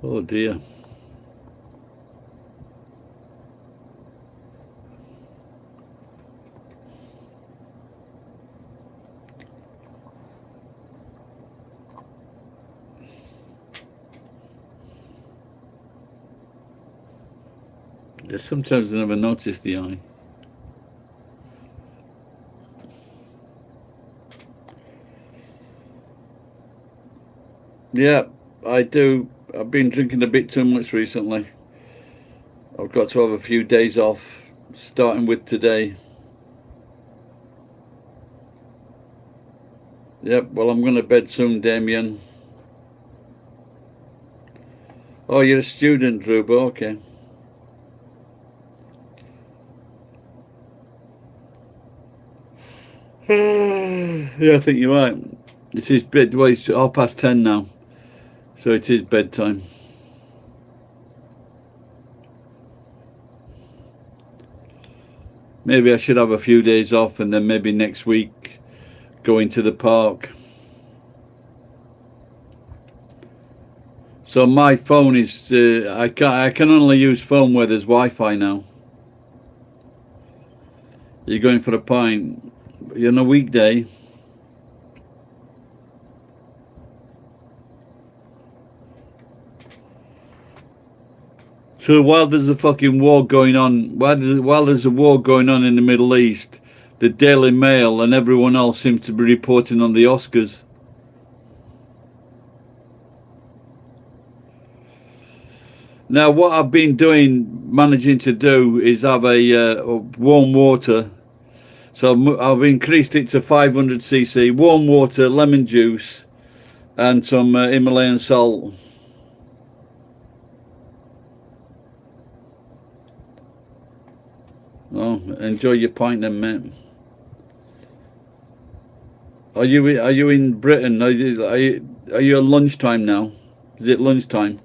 Oh dear. Sometimes I never notice the eye. Yeah, I do. I've been drinking a bit too much recently. I've got to have a few days off, starting with today. Yep, well, I'm going to bed soon, Damien. Oh, you're a student, Drew, but okay. Yeah, I think you're right. This is bed. Well, it's 10:30 now, so it is bedtime. Maybe I should have a few days off, and then maybe next week go into the park. So my phone is. I can only use phone where there's Wi-Fi now. You're going for a pint. You're on a weekday. So while there's a fucking war going on, while there's a war going on in the Middle East, the Daily Mail and everyone else seems to be reporting on the Oscars. Now, what I've been managing to do is have a warm water. So I've increased it to 500cc, warm water, lemon juice, and some Himalayan salt. Oh, enjoy your pint then, mate. Are you in Britain? Are you at lunchtime now? Is it lunchtime?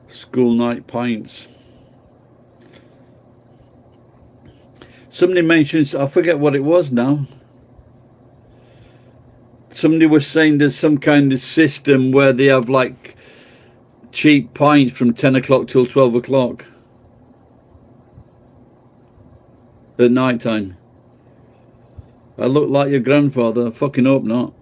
School night pints. Somebody mentions, I forget what it was now. Somebody was saying there's some kind of system where they have like cheap pints from 10 o'clock till 12 o'clock at night time. I look like your grandfather. I fucking hope not.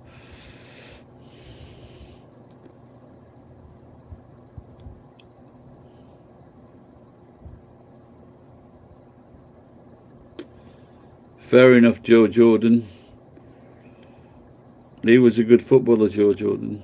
Fair enough, Joe Jordan. He was a good footballer, Joe Jordan.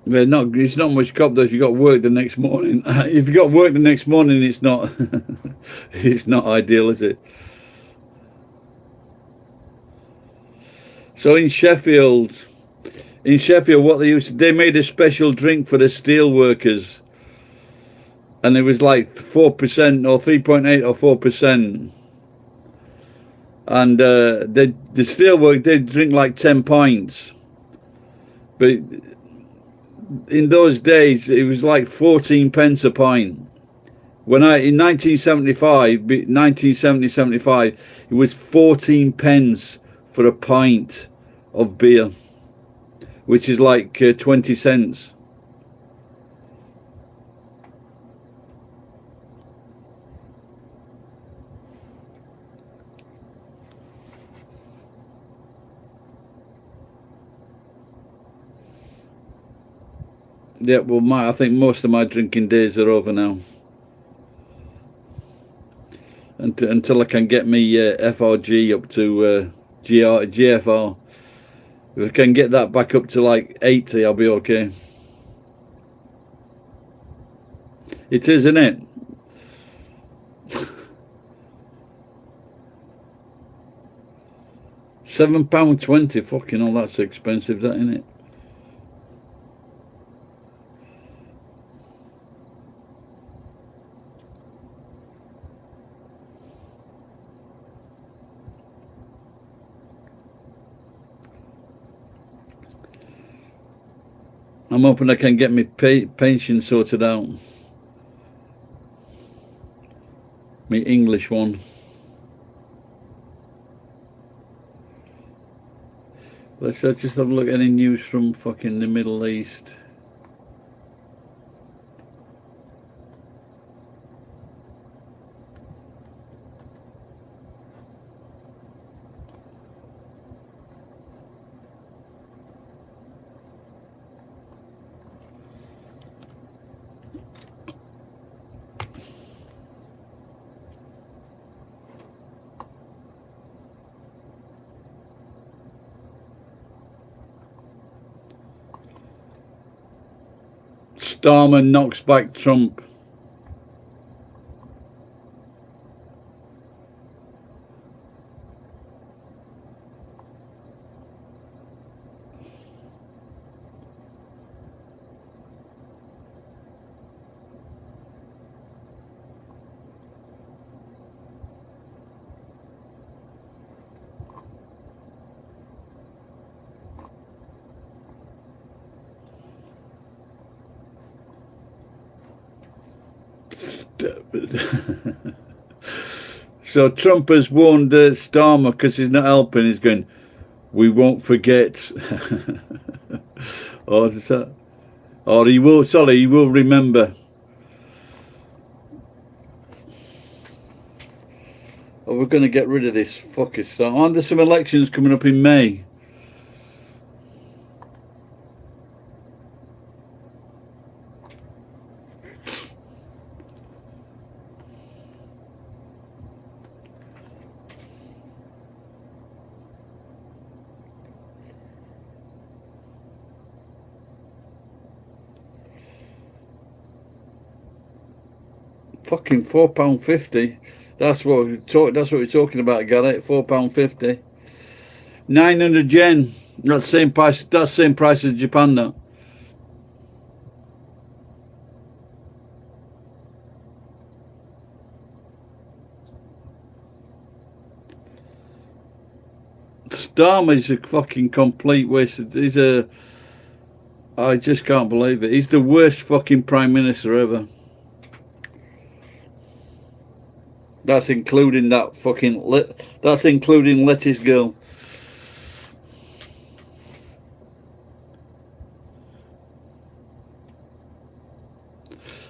Yeah, it's not much cop though if you got work the next morning. If you got work the next morning, it's not it's not ideal, is it? So in Sheffield, what they made a special drink for the steel workers, and it was like 4% or 3.8 or 4%, and the steelwork they drink like 10 pints, but in those days it was like 14 pence a pint. When in 1975, it was 14 pence for a pint of beer, which is like 20 cents. Yeah, well, I think most of my drinking days are over now. Until I can get me FRG up to GFR. If I can get that back up to like 80, I'll be okay. It is, isn't it? £7.20. Fucking hell, that's expensive, that, isn't it? I'm hoping I can get my pension sorted out. My English one. Let's just have a look at any news from fucking the Middle East. Starmer knocks back Trump. So Trump has warned Starmer because he's not helping. He's going, we won't forget. Or is that? Or he will. Sorry, he will remember. Oh, we're going to get rid of this fucker. So, aren't there some elections coming up in May? Fucking £4.50. That's what we're talking about, Garrett. £4.50. 900 yen. That's same price. That's same price as Japan now. Starmer is a fucking complete waste. He's a. I just can't believe it. He's the worst fucking prime minister ever. That's including that fucking. That's including Lettuce Girl.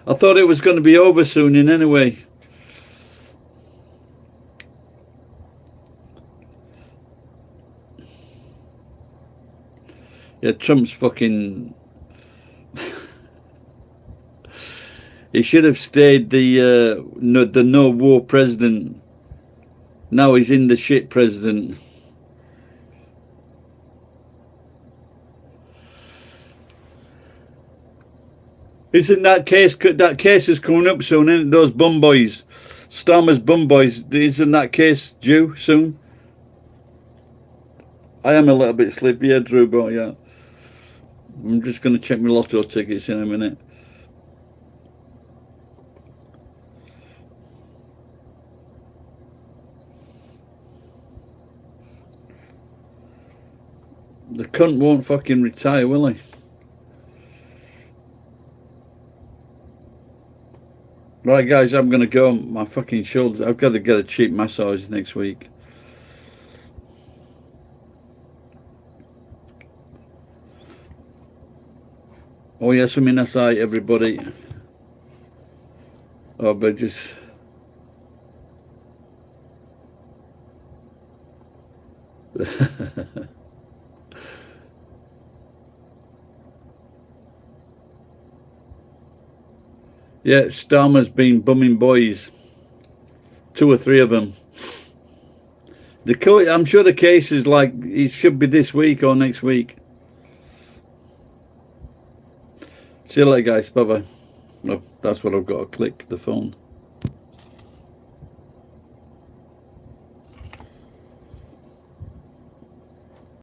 I thought it was going to be over soon in anyway. Yeah, Trump's fucking. He should have stayed the no war president. Now he's in the shit president. Isn't that case? That case is coming up soon, isn't it? Those bum boys, Starmer's bum boys. Isn't that case due soon? I am a little bit sleepy, yeah, Drew, but yeah. I'm just going to check my lotto tickets in a minute. The cunt won't fucking retire, will he? Right, guys, I'm going to go. My fucking shoulders. I've got to get a cheap massage next week. Oh, yes, I mean, that's right, everybody. Oh, but just. Yeah, Starmer's been bumming boys. 2 or 3 of them. I'm sure the case is like, it should be this week or next week. See you later, guys. Bye-bye. Oh, that's what I've got to click, the phone.